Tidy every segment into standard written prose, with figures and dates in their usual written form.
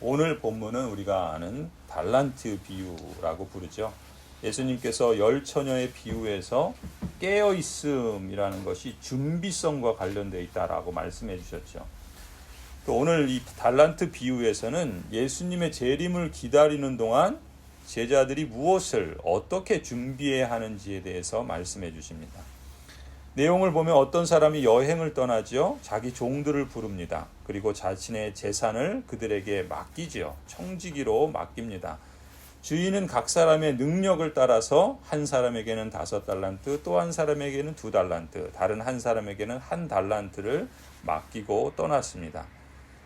오늘 본문은 우리가 아는 달란트 비유라고 부르죠. 예수님께서 열 처녀의 비유에서 깨어있음이라는 것이 준비성과 관련되어 있다라고 말씀해 주셨죠. 또 오늘 이 달란트 비유에서는 예수님의 재림을 기다리는 동안 제자들이 무엇을 어떻게 준비해야 하는지에 대해서 말씀해 주십니다. 내용을 보면 어떤 사람이 여행을 떠나지요. 자기 종들을 부릅니다. 그리고 자신의 재산을 그들에게 맡기지요. 청지기로 맡깁니다. 주인은 각 사람의 능력을 따라서 한 사람에게는 5달란트, 또 한 사람에게는 2달란트, 다른 한 사람에게는 1달란트를 맡기고 떠났습니다.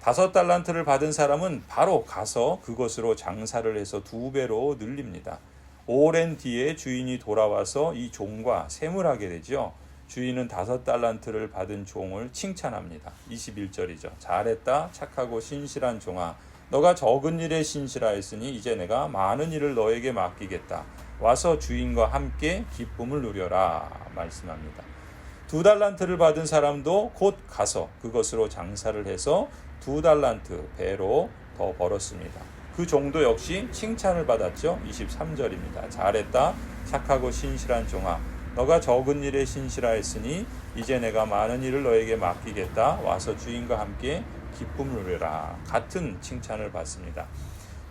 5달란트를 받은 사람은 바로 가서 그것으로 장사를 해서 2배로 늘립니다. 오랜 뒤에 주인이 돌아와서 이 종과 세무하게 되죠. 주인은 5달란트를 받은 종을 칭찬합니다. 21절이죠. 잘했다 착하고 신실한 종아, 너가 적은 일에 신실하였으니 이제 내가 많은 일을 너에게 맡기겠다. 와서 주인과 함께 기쁨을 누려라 말씀합니다. 2달란트를 받은 사람도 곧 가서 그것으로 장사를 해서 2달란트 배로 더 벌었습니다. 그 종도 역시 칭찬을 받았죠. 23절입니다. 잘했다 착하고 신실한 종아, 너가 적은 일에 신실하였으니 이제 내가 많은 일을 너에게 맡기겠다. 와서 주인과 함께 기쁨을 누려라. 같은 칭찬을 받습니다.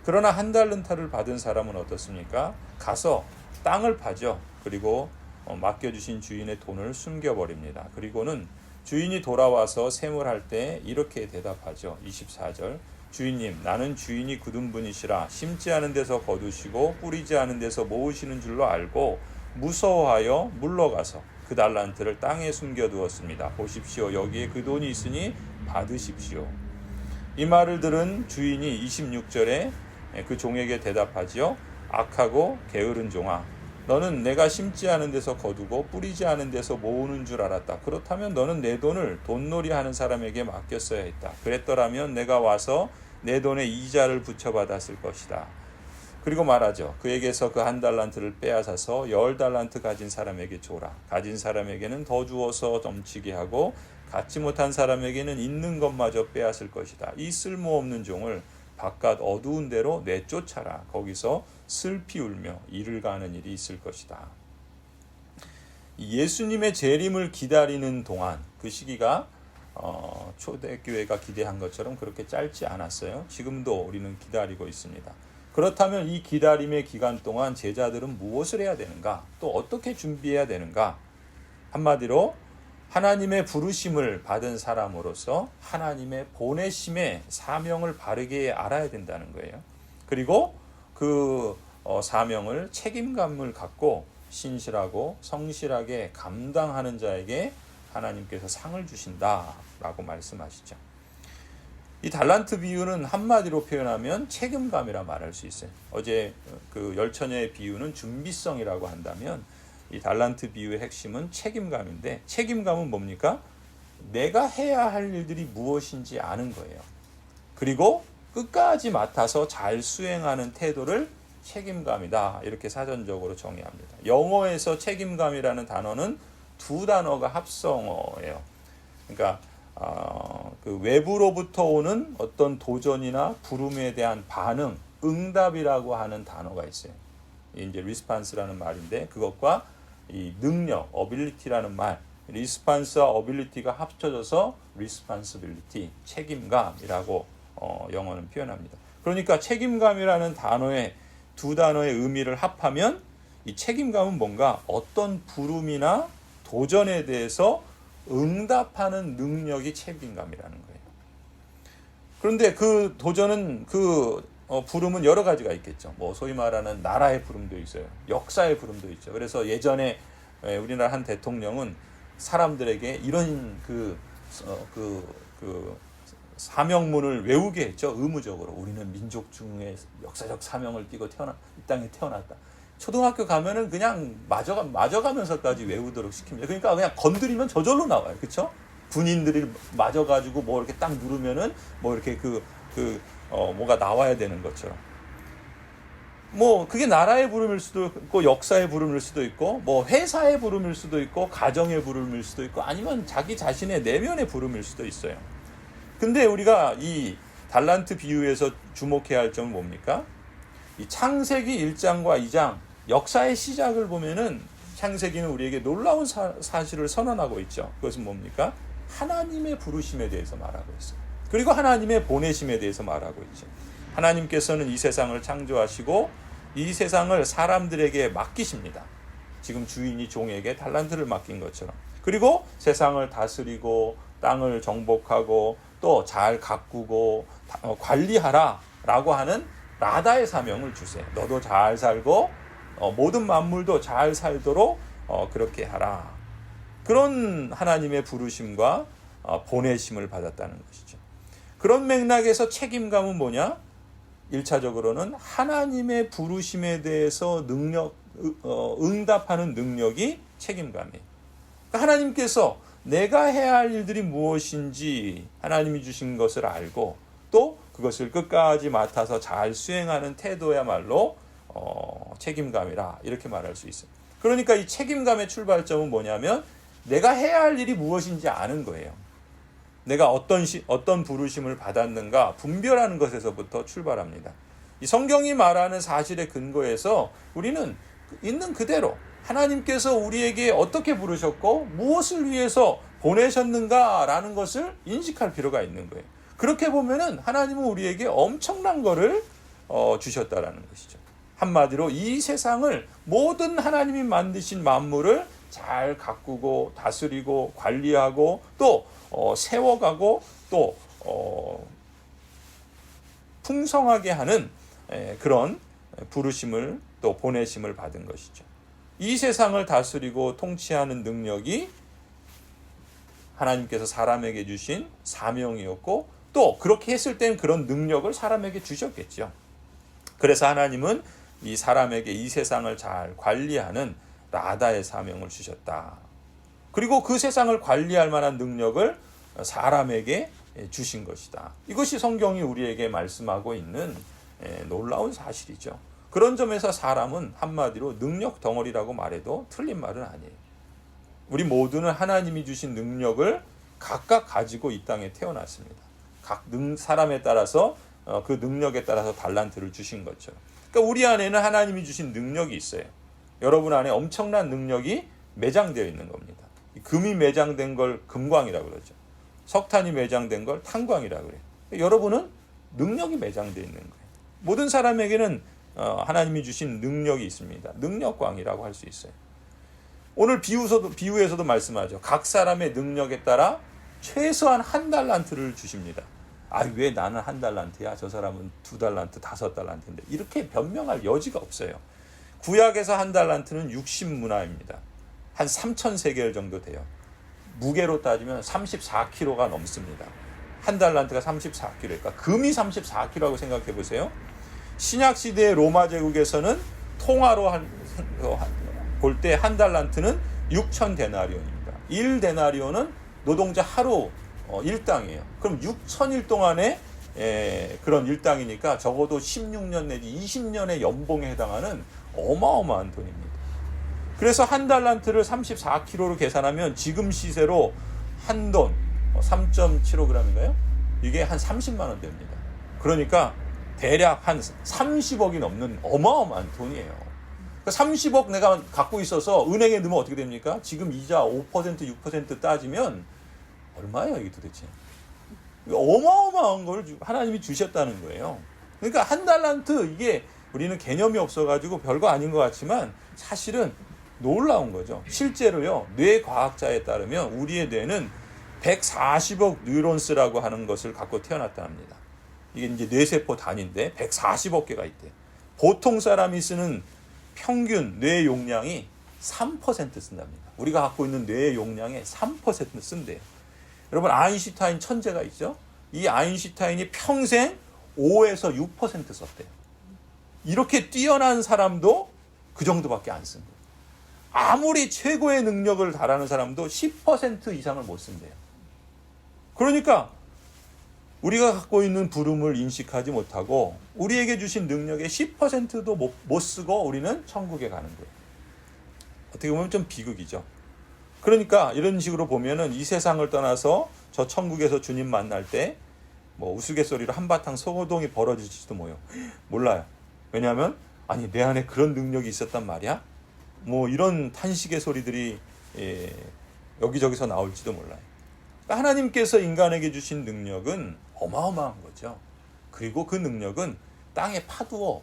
그러나 1달란트를 받은 사람은 어떻습니까? 가서 땅을 파죠. 그리고 맡겨주신 주인의 돈을 숨겨버립니다. 그리고는 주인이 돌아와서 세무할 때 이렇게 대답하죠. 24절. 주인님, 나는 주인이 굳은 분이시라 심지 않은 데서 거두시고 뿌리지 않은 데서 모으시는 줄로 알고 무서워하여 물러가서 그 달란트를 땅에 숨겨두었습니다. 보십시오. 여기에 그 돈이 있으니 받으십시오. 이 말을 들은 주인이 26절에 그 종에게 대답하지요. 악하고 게으른 종아, 너는 내가 심지 않은 데서 거두고 뿌리지 않은 데서 모으는 줄 알았다. 그렇다면 너는 내 돈을 돈놀이 하는 사람에게 맡겼어야 했다. 그랬더라면 내가 와서 내 돈에 이자를 붙여받았을 것이다. 그리고 말하죠. 그에게서 그 1달란트를 빼앗아서 10달란트 가진 사람에게 줘라. 가진 사람에게는 더 주어서 넘치게 하고 갖지 못한 사람에게는 있는 것마저 빼앗을 것이다. 이 쓸모없는 종을 바깥 어두운 데로 내쫓아라. 거기서 슬피 울며 이를 가는 일이 있을 것이다. 예수님의 재림을 기다리는 동안, 그 시기가 초대교회가 기대한 것처럼 그렇게 짧지 않았어요. 지금도 우리는 기다리고 있습니다. 그렇다면 이 기다림의 기간 동안 제자들은 무엇을 해야 되는가? 또 어떻게 준비해야 되는가? 한마디로 하나님의 부르심을 받은 사람으로서 하나님의 보내심의 사명을 바르게 알아야 된다는 거예요. 그리고 그 사명을 책임감을 갖고 신실하고 성실하게 감당하는 자에게 하나님께서 상을 주신다라고 말씀하시죠. 이 달란트 비유는 한마디로 표현하면 책임감이라 말할 수 있어요. 어제 그 열처녀의 비유는 준비성이라고 한다면 이 달란트 비유의 핵심은 책임감인데, 책임감은 뭡니까? 내가 해야 할 일들이 무엇인지 아는 거예요. 그리고 끝까지 맡아서 잘 수행하는 태도를 책임감이다, 이렇게 사전적으로 정의합니다. 영어에서 책임감이라는 단어는 2단어가 합성어예요. 그러니까 그 외부로부터 오는 어떤 도전이나 부름에 대한 반응, 응답이라고 하는 단어가 있어요. 이제 response라는 말인데, 그것과 이 능력, ability라는 말, response와 ability가 합쳐져서 responsibility, 책임감이라고 영어는 표현합니다. 그러니까 책임감이라는 단어의 2단어의 의미를 합하면 이 책임감은 뭔가 어떤 부름이나 도전에 대해서 응답하는 능력이 책임감이라는 거예요. 그런데 그 도전은, 그 부름은 여러 가지가 있겠죠. 뭐 소위 말하는 나라의 부름도 있어요. 역사의 부름도 있죠. 그래서 예전에 우리나라 한 대통령은 사람들에게 이런 그 사명문을 외우게 했죠. 의무적으로. 우리는 민족 중에 역사적 사명을 띠고 이 땅에 태어났다. 초등학교 가면은 그냥 맞아가면서까지 외우도록 시킵니다. 그러니까 그냥 건드리면 저절로 나와요. 그렇죠? 군인들이 맞아가지고 뭐 이렇게 딱 누르면은 뭐 이렇게 뭐가 나와야 되는 것처럼. 뭐 그게 나라의 부름일 수도 있고 역사의 부름일 수도 있고 뭐 회사의 부름일 수도 있고 가정의 부름일 수도 있고 아니면 자기 자신의 내면의 부름일 수도 있어요. 근데 우리가 이 달란트 비유에서 주목해야 할 점은 뭡니까? 이 창세기 1장과 2장 역사의 시작을 보면은 창세기는 우리에게 놀라운 사실을 선언하고 있죠. 그것은 뭡니까? 하나님의 부르심에 대해서 말하고 있어요. 그리고 하나님의 보내심에 대해서 말하고 있죠. 하나님께서는 이 세상을 창조하시고 이 세상을 사람들에게 맡기십니다. 지금 주인이 종에게 달란트를 맡긴 것처럼. 그리고 세상을 다스리고 땅을 정복하고 또 잘 가꾸고 관리하라 라고 하는 라다의 사명을 주세요. 너도 잘 살고 모든 만물도 잘 살도록 그렇게 하라. 그런 하나님의 부르심과 보내심을 받았다는 것이죠. 그런 맥락에서 책임감은 뭐냐? 1차적으로는 하나님의 부르심에 대해서 응답하는 능력이 책임감이에요. 그러니까 하나님께서 내가 해야 할 일들이 무엇인지 하나님이 주신 것을 알고 또 그것을 끝까지 맡아서 잘 수행하는 태도야말로 책임감이라 이렇게 말할 수 있어요. 그러니까 이 책임감의 출발점은 뭐냐면 내가 해야 할 일이 무엇인지 아는 거예요. 내가 어떤 부르심을 받았는가 분별하는 것에서부터 출발합니다. 이 성경이 말하는 사실의 근거에서 우리는 있는 그대로 하나님께서 우리에게 어떻게 부르셨고 무엇을 위해서 보내셨는가라는 것을 인식할 필요가 있는 거예요. 그렇게 보면은 하나님은 우리에게 엄청난 거를 주셨다라는 것이죠. 한마디로 이 세상을 모든 하나님이 만드신 만물을 잘 가꾸고 다스리고 관리하고 또 세워가고 또 풍성하게 하는 그런 부르심을 또 보내심을 받은 것이죠. 이 세상을 다스리고 통치하는 능력이 하나님께서 사람에게 주신 사명이었고 또 그렇게 했을 땐 그런 능력을 사람에게 주셨겠죠. 그래서 하나님은 이 사람에게 이 세상을 잘 관리하는 라다의 사명을 주셨다. 그리고 그 세상을 관리할 만한 능력을 사람에게 주신 것이다. 이것이 성경이 우리에게 말씀하고 있는 놀라운 사실이죠. 그런 점에서 사람은 한마디로 능력 덩어리라고 말해도 틀린 말은 아니에요. 우리 모두는 하나님이 주신 능력을 각각 가지고 이 땅에 태어났습니다. 각 사람에 따라서 그 능력에 따라서 달란트를 주신 것처럼. 그러니까 우리 안에는 하나님이 주신 능력이 있어요. 여러분 안에 엄청난 능력이 매장되어 있는 겁니다. 금이 매장된 걸 금광이라고 그러죠. 석탄이 매장된 걸 탄광이라고 그래요. 여러분은 능력이 매장되어 있는 거예요. 모든 사람에게는 하나님이 주신 능력이 있습니다. 능력광이라고 할 수 있어요. 오늘 비유에서도 말씀하죠. 각 사람의 능력에 따라 최소한 1달란트를 주십니다. 왜 나는 1달란트야? 저 사람은 2달란트, 5달란트인데. 이렇게 변명할 여지가 없어요. 구약에서 1달란트는 60문화입니다. 한 3,000세겔 정도 돼요. 무게로 따지면 34kg가 넘습니다. 1달란트가 34kg니까 금이 34kg라고 생각해 보세요. 신약시대의 로마 제국에서는 통화로 볼 때 1달란트는 6,000데나리온입니다. 1데나리온은 노동자 하루 일당이에요. 그럼 6,000일 동안의 그런 일당이니까 적어도 16년 내지 20년의 연봉에 해당하는 어마어마한 돈입니다. 그래서 1달란트를 34kg로 계산하면 지금 시세로 한 돈 3.75g인가요? 이게 한 30만 원 됩니다. 그러니까 대략 한 30억이 넘는 어마어마한 돈이에요. 30억 내가 갖고 있어서 은행에 넣으면 어떻게 됩니까? 지금 이자 5%, 6% 따지면 얼마예요, 이게 도대체? 어마어마한 걸 하나님이 주셨다는 거예요. 그러니까 1달란트, 이게 우리는 개념이 없어가지고 별거 아닌 것 같지만 사실은 놀라운 거죠. 실제로요, 뇌과학자에 따르면 우리의 뇌는 140억 뉴런스라고 하는 것을 갖고 태어났다 합니다. 이게 이제 뇌세포 단위인데 140억 개가 있대요. 보통 사람이 쓰는 평균 뇌 용량이 3% 쓴답니다. 우리가 갖고 있는 뇌의 용량의 3% 쓴대요. 여러분, 아인슈타인 천재가 있죠? 이 아인슈타인이 평생 5에서 6% 썼대요. 이렇게 뛰어난 사람도 그 정도밖에 안 쓴 거예요. 아무리 최고의 능력을 달하는 사람도 10% 이상을 못 쓴대요. 그러니까 우리가 갖고 있는 부름을 인식하지 못하고 우리에게 주신 능력의 10%도 못 쓰고 우리는 천국에 가는 거예요. 어떻게 보면 좀 비극이죠. 그러니까 이런 식으로 보면은 이 세상을 떠나서 저 천국에서 주님 만날 때 뭐 우스갯소리로 한바탕 소동이 벌어질지도 몰라요. 왜냐하면 아니 내 안에 그런 능력이 있었단 말이야? 뭐 이런 탄식의 소리들이 여기저기서 나올지도 몰라요. 그러니까 하나님께서 인간에게 주신 능력은 어마어마한 거죠. 그리고 그 능력은 땅에 파두고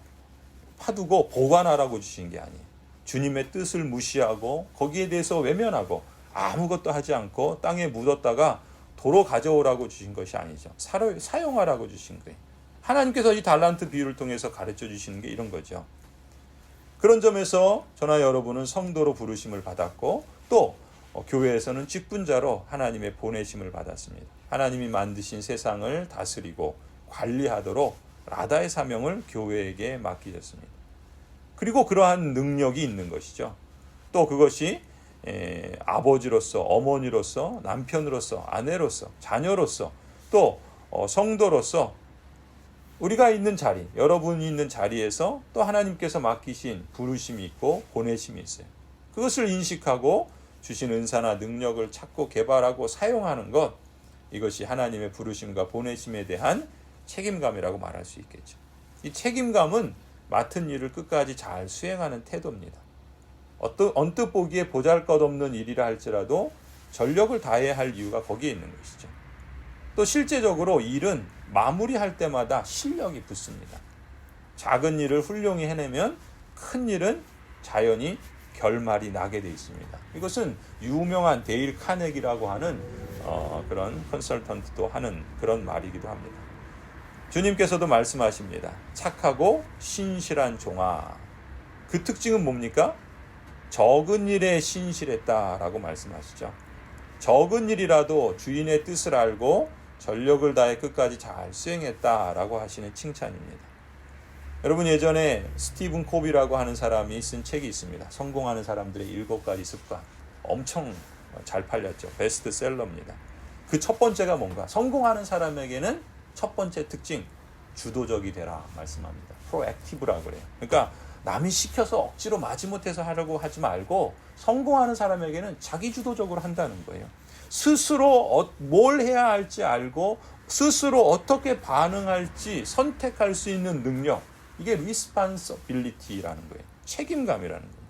보관하라고 주신 게 아니에요. 주님의 뜻을 무시하고 거기에 대해서 외면하고 아무것도 하지 않고 땅에 묻었다가 도로 가져오라고 주신 것이 아니죠. 사용하라고 주신 거예요. 하나님께서 이 달란트 비유를 통해서 가르쳐 주시는 게 이런 거죠. 그런 점에서 저나 여러분은 성도로 부르심을 받았고 또 교회에서는 직분자로 하나님의 보내심을 받았습니다. 하나님이 만드신 세상을 다스리고 관리하도록 라다의 사명을 교회에게 맡기셨습니다. 그리고 그러한 능력이 있는 것이죠. 또 그것이 아버지로서, 어머니로서, 남편으로서, 아내로서, 자녀로서, 또 성도로서 우리가 있는 자리, 여러분이 있는 자리에서 또 하나님께서 맡기신 부르심이 있고 보내심이 있어요. 그것을 인식하고 주신 은사나 능력을 찾고 개발하고 사용하는 것, 이것이 하나님의 부르심과 보내심에 대한 책임감이라고 말할 수 있겠죠. 이 책임감은 맡은 일을 끝까지 잘 수행하는 태도입니다. 언뜻 보기에 보잘것없는 일이라 할지라도 전력을 다해야 할 이유가 거기에 있는 것이죠. 또 실제적으로 일은 마무리할 때마다 실력이 붙습니다. 작은 일을 훌륭히 해내면 큰 일은 자연히 결말이 나게 되어 있습니다. 이것은 유명한 데일 카네기라고 하는 그런 컨설턴트도 하는 그런 말이기도 합니다. 주님께서도 말씀하십니다. 착하고 신실한 종아. 그 특징은 뭡니까? 적은 일에 신실했다라고 말씀하시죠. 적은 일이라도 주인의 뜻을 알고 전력을 다해 끝까지 잘 수행했다라고 하시는 칭찬입니다. 여러분 예전에 스티븐 코비라고 하는 사람이 쓴 책이 있습니다. 성공하는 사람들의 7가지 습관. 엄청 잘 팔렸죠. 베스트셀러입니다. 그 첫 번째가 뭔가? 성공하는 사람에게는 첫 번째 특징, 주도적이 되라 말씀합니다. 프로액티브라고 그래요. 그러니까 남이 시켜서 억지로 마지못해서 하려고 하지 말고 성공하는 사람에게는 자기 주도적으로 한다는 거예요. 스스로 뭘 해야 할지 알고 스스로 어떻게 반응할지 선택할 수 있는 능력, 이게 responsibility라는 거예요. 책임감이라는 거예요.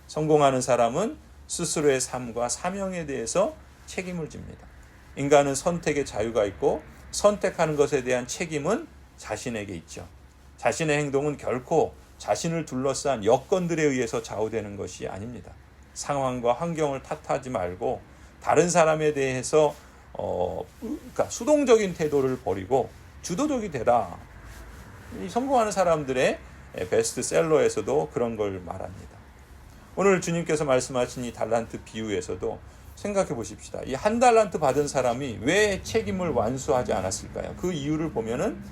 성공하는 사람은 스스로의 삶과 사명에 대해서 책임을 집니다. 인간은 선택의 자유가 있고 선택하는 것에 대한 책임은 자신에게 있죠. 자신의 행동은 결코 자신을 둘러싼 여건들에 의해서 좌우되는 것이 아닙니다. 상황과 환경을 탓하지 말고 다른 사람에 대해서 그러니까 수동적인 태도를 버리고 주도적이 되라. 이 성공하는 사람들의 베스트셀러에서도 그런 걸 말합니다. 오늘 주님께서 말씀하신 이 달란트 비유에서도 생각해 보십시다. 이 한 달란트 받은 사람이 왜 책임을 완수하지 않았을까요? 그 이유를 보면은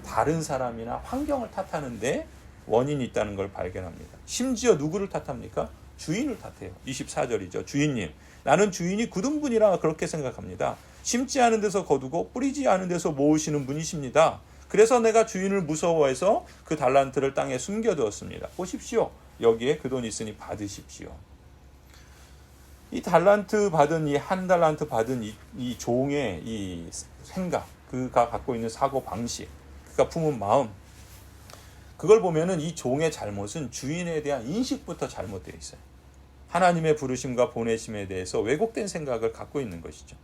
다른 사람이나 환경을 탓하는데 원인이 있다는 걸 발견합니다. 심지어 누구를 탓합니까? 주인을 탓해요. 24절이죠. 주인님, 나는 주인이 굳은 분이라 그렇게 생각합니다. 심지 않은 데서 거두고 뿌리지 않은 데서 모으시는 분이십니다. 그래서 내가 주인을 무서워해서 그 달란트를 땅에 숨겨두었습니다. 보십시오. 여기에 그 돈 있으니 받으십시오. 이 달란트 받은 이 한 달란트 받은 이 종의 이 생각, 그가 갖고 있는 사고 방식, 그가 품은 마음, 그걸 보면은 이 종의 잘못은 주인에 대한 인식부터 잘못되어 있어요. 하나님의 부르심과 보내심에 대해서 왜곡된 생각을 갖고 있는 것이죠.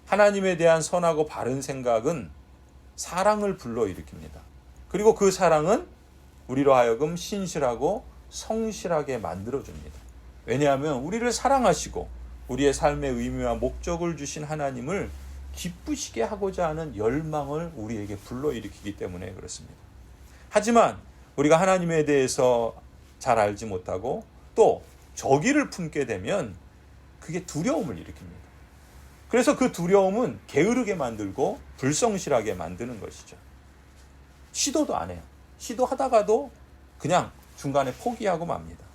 하나님에 대한 선하고 바른 생각은 사랑을 불러일으킵니다. 그리고 그 사랑은 우리로 하여금 신실하고 성실하게 만들어줍니다. 왜냐하면 우리를 사랑하시고 우리의 삶의 의미와 목적을 주신 하나님을 기쁘시게 하고자 하는 열망을 우리에게 불러일으키기 때문에 그렇습니다. 하지만 우리가 하나님에 대해서 잘 알지 못하고 또 저기를 품게 되면 그게 두려움을 일으킵니다. 그래서 그 두려움은 게으르게 만들고 불성실하게 만드는 것이죠. 시도도 안 해요. 시도하다가도 그냥 중간에 포기하고 맙니다.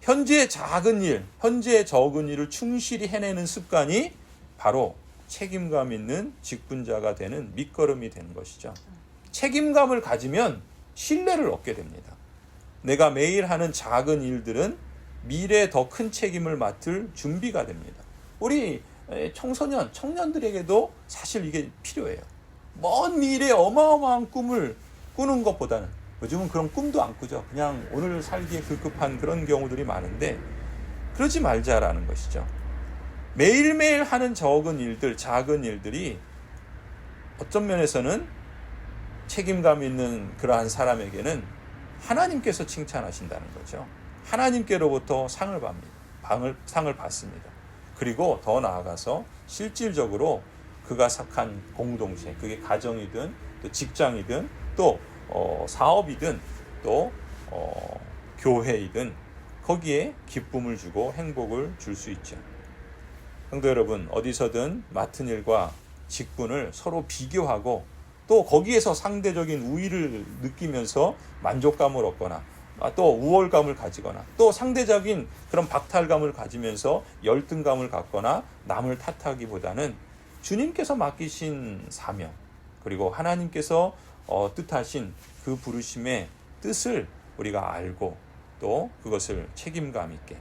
현재의 작은 일, 현재의 적은 일을 충실히 해내는 습관이 바로 책임감 있는 직분자가 되는 밑거름이 되는 것이죠. 책임감을 가지면 신뢰를 얻게 됩니다. 내가 매일 하는 작은 일들은 미래에 더 큰 책임을 맡을 준비가 됩니다. 우리 청년들에게도 사실 이게 필요해요. 먼 미래에 어마어마한 꿈을 꾸는 것보다는, 요즘은 그런 꿈도 안 꾸죠. 그냥 오늘 살기에 급급한 그런 경우들이 많은데 그러지 말자라는 것이죠. 매일매일 하는 적은 일들, 작은 일들이 어떤 면에서는 책임감 있는 그러한 사람에게는 하나님께서 칭찬하신다는 거죠. 하나님께로부터 상을 받습니다. 그리고 더 나아가서 실질적으로 그가 속한 공동체, 그게 가정이든 또 직장이든 또 사업이든 또 교회이든 거기에 기쁨을 주고 행복을 줄 수 있죠. 성도 여러분, 어디서든 맡은 일과 직분을 서로 비교하고 또 거기에서 상대적인 우위를 느끼면서 만족감을 얻거나 또 우월감을 가지거나 또 상대적인 그런 박탈감을 가지면서 열등감을 갖거나 남을 탓하기보다는 주님께서 맡기신 사명, 그리고 하나님께서 뜻하신 그 부르심의 뜻을 우리가 알고 또 그것을 책임감 있게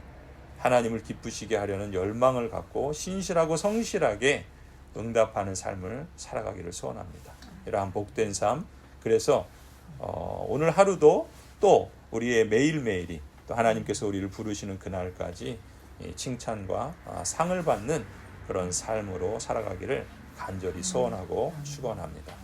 하나님을 기쁘시게 하려는 열망을 갖고 신실하고 성실하게 응답하는 삶을 살아가기를 소원합니다. 이러한 복된 삶, 그래서 오늘 하루도 또 우리의 매일매일이 또 하나님께서 우리를 부르시는 그날까지 칭찬과 상을 받는 그런 삶으로 살아가기를 간절히 소원하고 축원합니다.